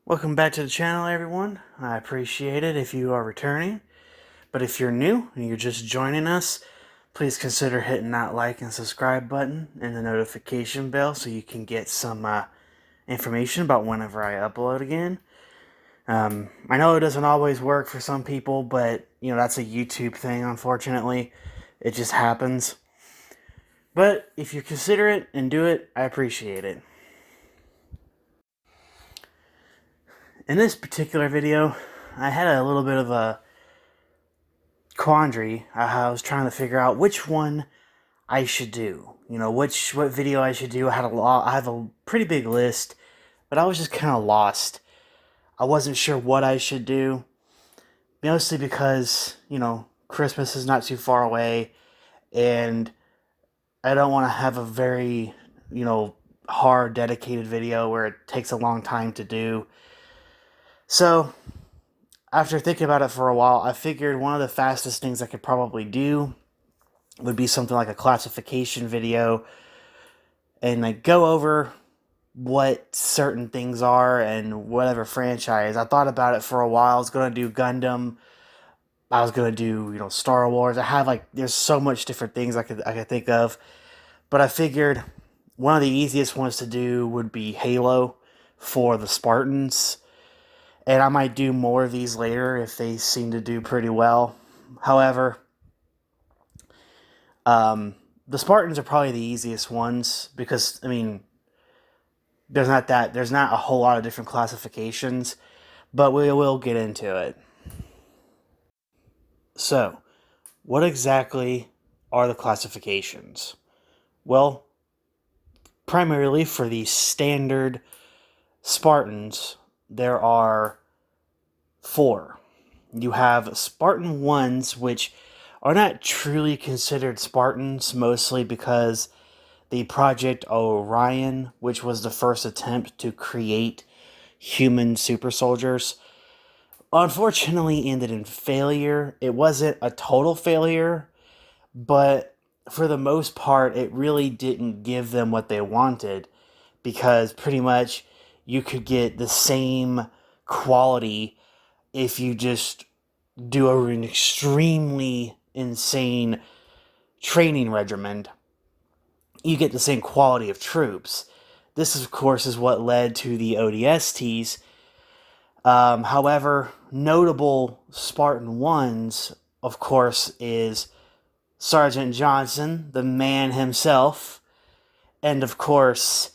Welcome back to the channel, everyone. I appreciate it if you are returning. But if you're new and you're just joining us, please consider hitting that like and subscribe button and the notification bell so you can get some information about whenever I upload again. I know it doesn't always work for some people, but that's a YouTube thing, unfortunately. It just happens. But if you consider it and do it, I appreciate it. In this particular video, I had a little bit of a quandary. I was trying to figure out which one I should do. What video I should do. I have a pretty big list, but I was just kind of lost. I wasn't sure what I should do. Mostly because, Christmas is not too far away, and I don't want to have a very, hard, dedicated video where it takes a long time to do. So, after thinking about it for a while, I figured one of the fastest things I could probably do would be something like a classification video and go over what certain things are and whatever franchise. I thought about it for a while. I was going to do Gundam. I was going to do, Star Wars. There's so much different things I could think of. But I figured one of the easiest ones to do would be Halo for the Spartans. And I might do more of these later if they seem to do pretty well. However, the Spartans are probably the easiest ones because, there's not a whole lot of different classifications, but we will get into it. So, what exactly are the classifications? Well, primarily for the standard Spartans, there are 4. You have Spartan 1s, which are not truly considered Spartans, mostly because the Project Orion, which was the first attempt to create human super soldiers, unfortunately ended in failure. It wasn't a total failure, but for the most part, it really didn't give them what they wanted, because pretty much you could get the same quality if you just do an extremely insane training regimen. You get the same quality of troops. This, of course, is what led to the ODSTs. However, notable Spartan 1s, of course, is Sergeant Johnson, the man himself, and, of course,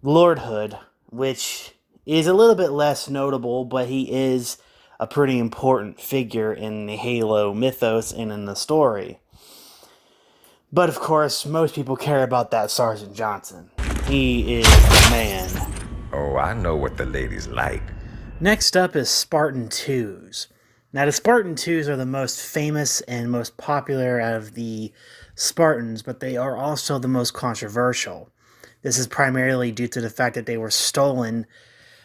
Lord Hood, which is a little bit less notable, but he is a pretty important figure in the Halo mythos and in the story. But of course, most people care about that Sergeant Johnson. He is the man. Oh, I know what the ladies like. Next up is Spartan 2s. Now, the Spartan 2s are the most famous and most popular out of the Spartans, but they are also the most controversial. This is primarily due to the fact that they were stolen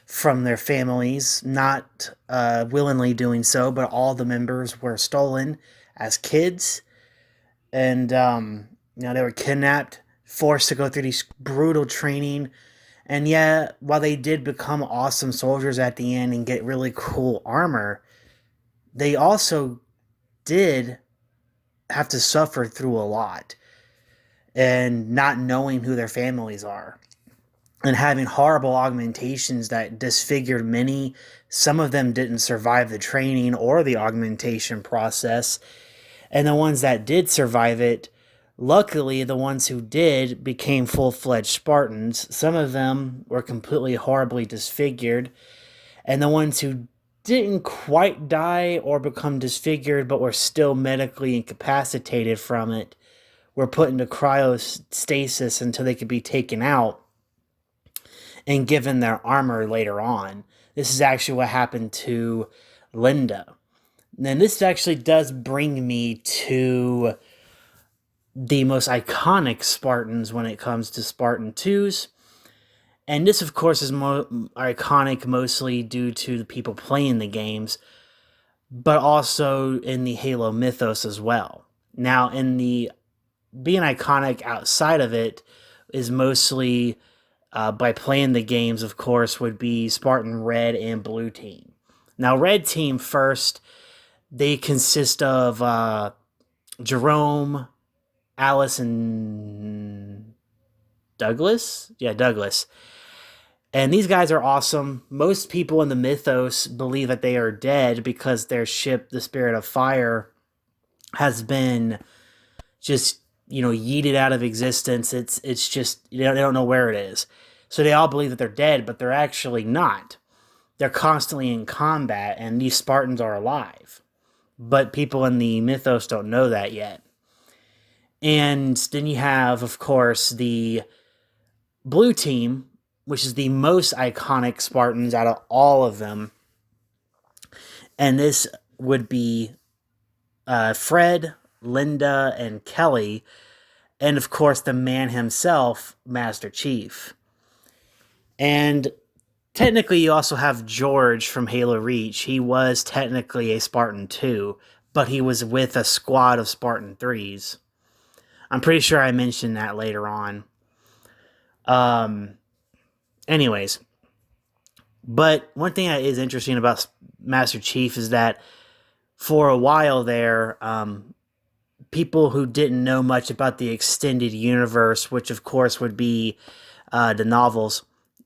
from their families, not willingly doing so, but all the members were stolen as kids. And, they were kidnapped, forced to go through these brutal training. And yeah, while they did become awesome soldiers at the end and get really cool armor, they also did have to suffer through a lot and not knowing who their families are and having horrible augmentations that disfigured many. Some of them didn't survive the training or the augmentation process. And the ones that did survive it, luckily, the ones who did became full-fledged Spartans. Some of them were completely horribly disfigured. And the ones who didn't quite die or become disfigured but were still medically incapacitated from it were put into cryostasis until they could be taken out and given their armor later on. This is actually what happened to Linda. And this actually does bring me to the most iconic Spartans when it comes to Spartan 2s. And this, of course, is iconic mostly due to the people playing the games, but also in the Halo mythos as well. Now, being iconic outside of it is mostly by playing the games, of course, would be Spartan Red and Blue Team. Now, Red Team first, they consist of Jerome, Alice, and Douglas. Yeah, Douglas. And these guys are awesome. Most people in the mythos believe that they are dead because their ship, the Spirit of Fire, has been just yeeted out of existence. It's just they don't know where it is, so they all believe that they're dead, but they're actually not. They're constantly in combat, and these Spartans are alive. But people in the mythos don't know that yet. And then you have, of course, the Blue Team, which is the most iconic Spartans out of all of them. And this would be Fred, Linda, and Kelly, and of course the man himself, Master Chief. And technically, you also have George from Halo Reach. He was technically a Spartan too, but he was with a squad of Spartan 3s. I'm pretty sure I mentioned that later on. Anyways, but one thing that is interesting about Master Chief is that for a while there, people who didn't know much about the extended universe, which of course would be the novels,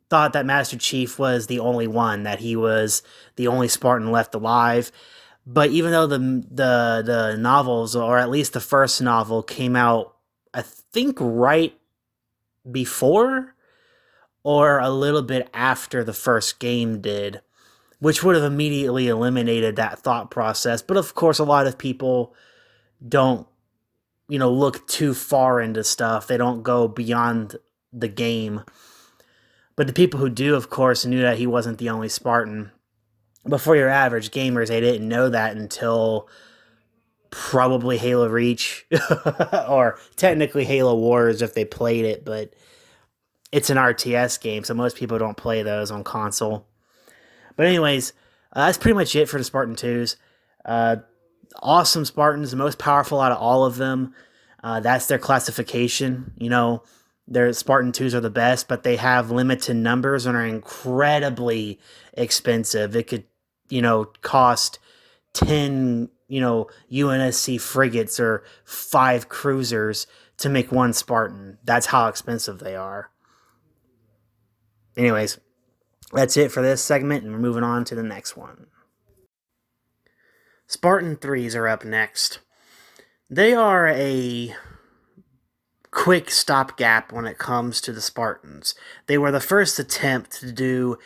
thought that Master Chief was the only one, that he was the only Spartan left alive. But even though the novels, or at least the first novel, came out, I think right before or a little bit after the first game did, which would have immediately eliminated that thought process. But of course, a lot of people don't, look too far into stuff. They don't go beyond the game. But the people who do, of course, knew that he wasn't the only Spartan. But for your average gamers, they didn't know that until probably Halo Reach, or technically Halo Wars if they played it, but it's an RTS game, so most people don't play those on console. But anyways, that's pretty much it for the Spartan 2s. Awesome Spartans, the most powerful out of all of them. That's their classification. Their Spartan 2s are the best, but they have limited numbers and are incredibly expensive. It could, cost 10, UNSC frigates or 5 cruisers to make one Spartan. That's how expensive they are. Anyways, that's it for this segment, and we're moving on to the next one. Spartan 3s are up next. They are a quick stopgap when it comes to the Spartans. They were the first attempt to do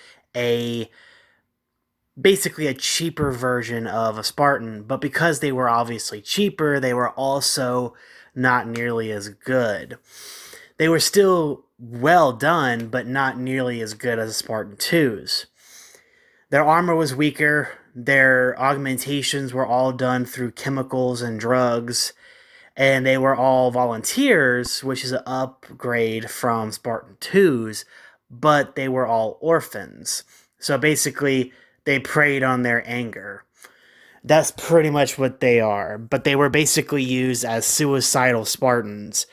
basically a cheaper version of a Spartan, but because they were obviously cheaper, they were also not nearly as good. They were still well done, but not nearly as good as the Spartan 2s. Their armor was weaker, their augmentations were all done through chemicals and drugs, and they were all volunteers, which is an upgrade from Spartan 2s, but they were all orphans. So basically, they preyed on their anger. That's pretty much what they are, but they were basically used as suicidal Spartans,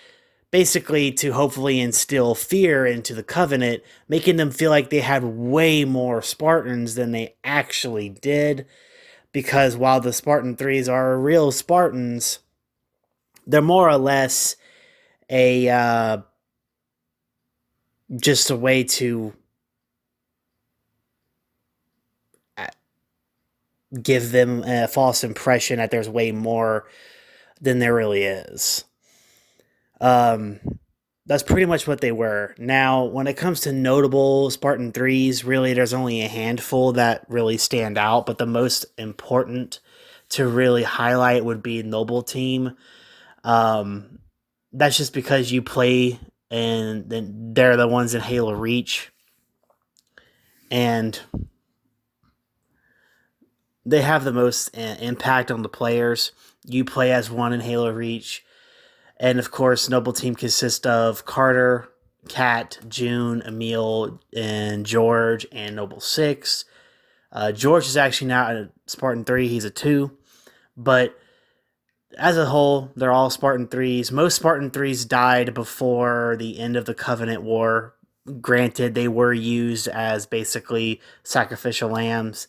basically to hopefully instill fear into the Covenant, making them feel like they had way more Spartans than they actually did, because while the Spartan 3s are real Spartans, they're more or less a just a way to give them a false impression that there's way more than there really is. That's pretty much what they were. Now, when it comes to notable Spartan 3s, really there's only a handful that really stand out, but the most important to really highlight would be Noble Team. That's just because you play and then they're the ones in Halo Reach. And they have the most impact on the players. You play as one in Halo Reach. And of course, Noble Team consists of Carter, Kat, June, Emil, and George, and Noble 6. George is actually not a Spartan 3, he's a 2. But as a whole, they're all Spartan 3s. Most Spartan 3s died before the end of the Covenant War. Granted, they were used as basically sacrificial lambs,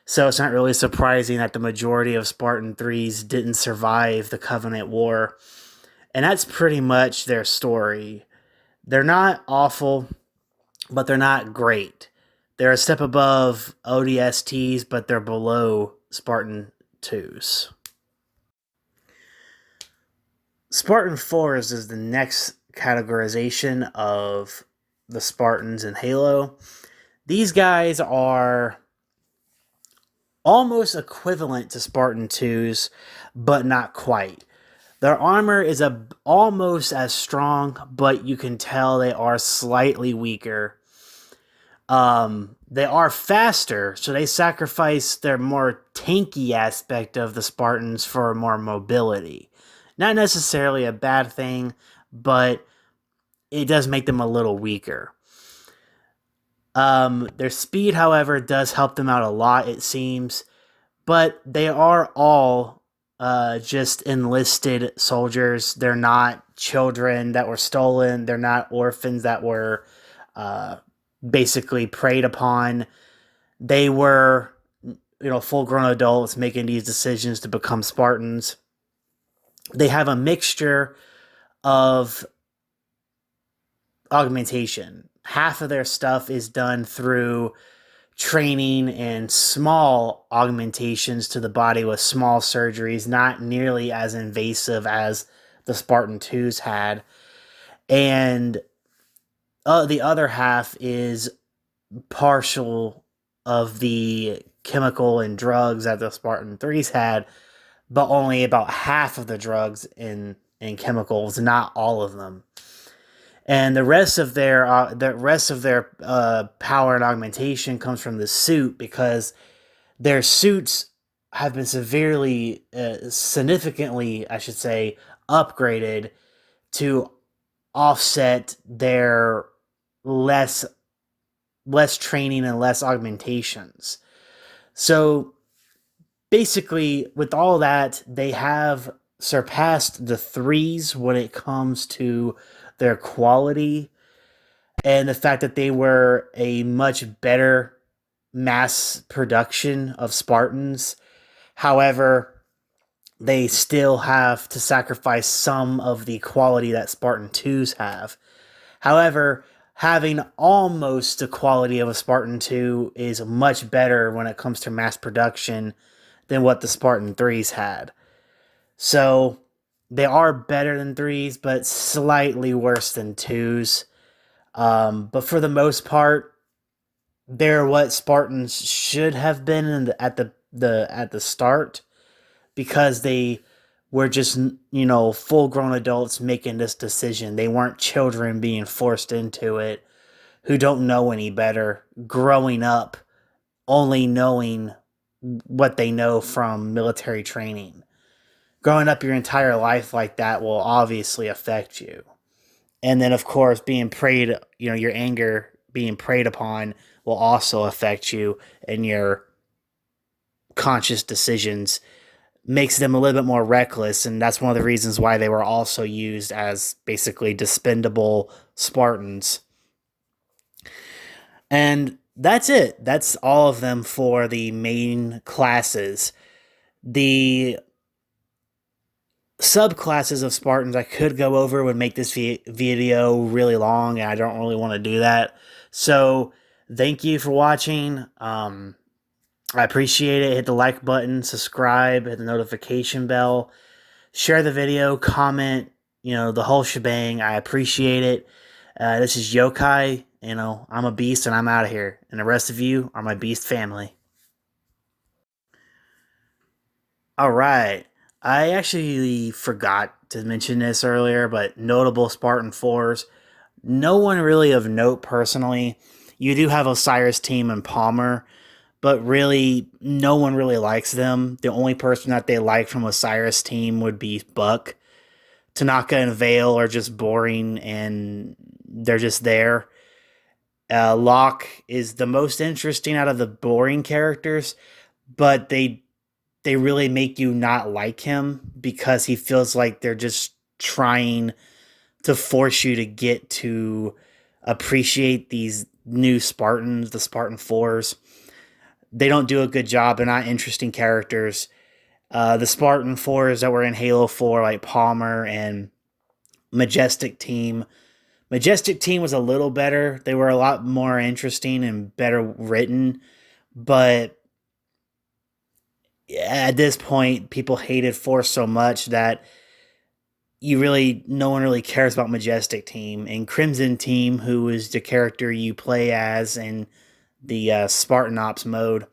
so it's not really surprising that the majority of Spartan 3s didn't survive the Covenant War. And that's pretty much their story. They're not awful, but they're not great. They're a step above ODSTs, but they're below Spartan 2s. Spartan 4s is the next categorization of the Spartans in Halo. These guys are almost equivalent to Spartan 2s, but not quite. Their armor is almost as strong, but you can tell they are slightly weaker. They are faster, so they sacrifice their more tanky aspect of the Spartans for more mobility. Not necessarily a bad thing, but it does make them a little weaker. Their speed, however, does help them out a lot, it seems, but they are all just enlisted soldiers. They're not children that were stolen. They're not orphans that were basically preyed upon. They were, full-grown adults making these decisions to become Spartans. They have a mixture of augmentation. Half of their stuff is done through training and small augmentations to the body with small surgeries, not nearly as invasive as the Spartan 2s had. And the other half is partial of the chemical and drugs that the Spartan 3s had, but only about half of the drugs in chemicals, not all of them. And the rest of their power and augmentation comes from the suit, because their suits have been significantly, I should say, upgraded to offset their less training and less augmentations. So basically, with all that, they have surpassed the 3s when it comes to their quality, and the fact that they were a much better mass production of Spartans. However, they still have to sacrifice some of the quality that Spartan 2s have. However, having almost the quality of a Spartan 2 is much better when it comes to mass production than what the Spartan 3s had. So they are better than 3s, but slightly worse than 2s. But for the most part, they're what Spartans should have been at the start, because they were just, full grown adults making this decision. They weren't children being forced into it who don't know any better, growing up only knowing what they know from military training. Growing up your entire life like that will obviously affect you. And then, of course, being preyed, your anger being preyed upon will also affect you, and your conscious decisions makes them a little bit more reckless. And that's one of the reasons why they were also used as basically dispendable Spartans. And that's it. That's all of them for the main classes. The subclasses of Spartans I could go over would make this video really long, and I don't really want to do that. So thank you for watching. I appreciate it. Hit the like button, subscribe, hit the notification bell, share the video, comment, the whole shebang. I appreciate it. This is Yokai. I'm a beast, and I'm out of here. And the rest of you are my beast family. All right. I actually forgot to mention this earlier, but notable Spartan 4s. No one really of note personally. You do have Osiris Team and Palmer, but really, no one really likes them. The only person that they like from Osiris Team would be Buck. Tanaka and Vale are just boring, and they're just there. Locke is the most interesting out of the boring characters, but they really make you not like him, because he feels like they're just trying to force you to get to appreciate these new Spartans, the Spartan 4s. They don't do a good job. They're not interesting characters. The Spartan 4s that were in Halo 4, like Palmer and Majestic Team. Majestic Team was a little better. They were a lot more interesting and better written. But at this point, people hated Force so much that no one really cares about Majestic Team. And Crimson Team, who is the character you play as in the Spartan Ops mode,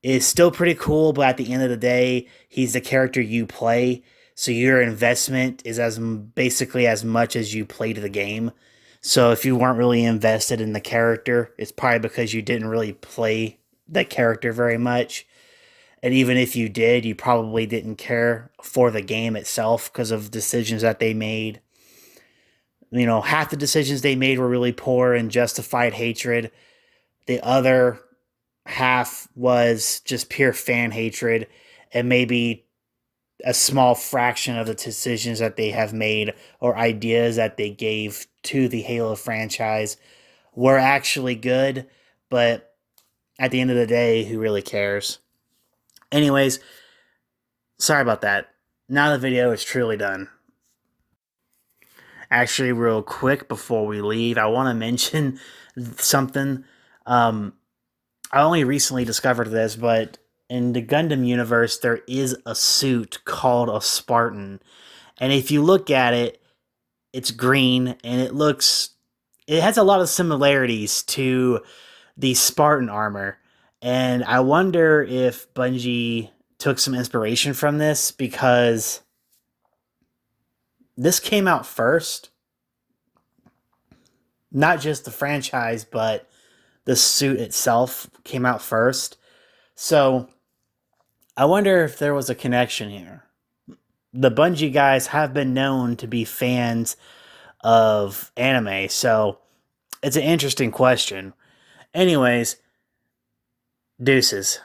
is still pretty cool, but at the end of the day, he's the character you play. So your investment is basically as much as you played the game. So if you weren't really invested in the character, it's probably because you didn't really play the character very much. And even if you did, you probably didn't care for the game itself because of decisions that they made. Half the decisions they made were really poor and justified hatred. The other half was just pure fan hatred, and maybe a small fraction of the decisions that they have made or ideas that they gave to the Halo franchise were actually good, but at the end of the day, who really cares? Anyways, sorry about that. Now the video is truly done. Actually, real quick before we leave, I want to mention something. I only recently discovered this, but in the Gundam universe, there is a suit called a Spartan. And if you look at it, it's green and it has a lot of similarities to the Spartan armor. And I wonder if Bungie took some inspiration from this because this came out first. Not just the franchise, but the suit itself came out first. So I wonder if there was a connection here. The Bungie guys have been known to be fans of anime, so it's an interesting question. Anyways, deuces.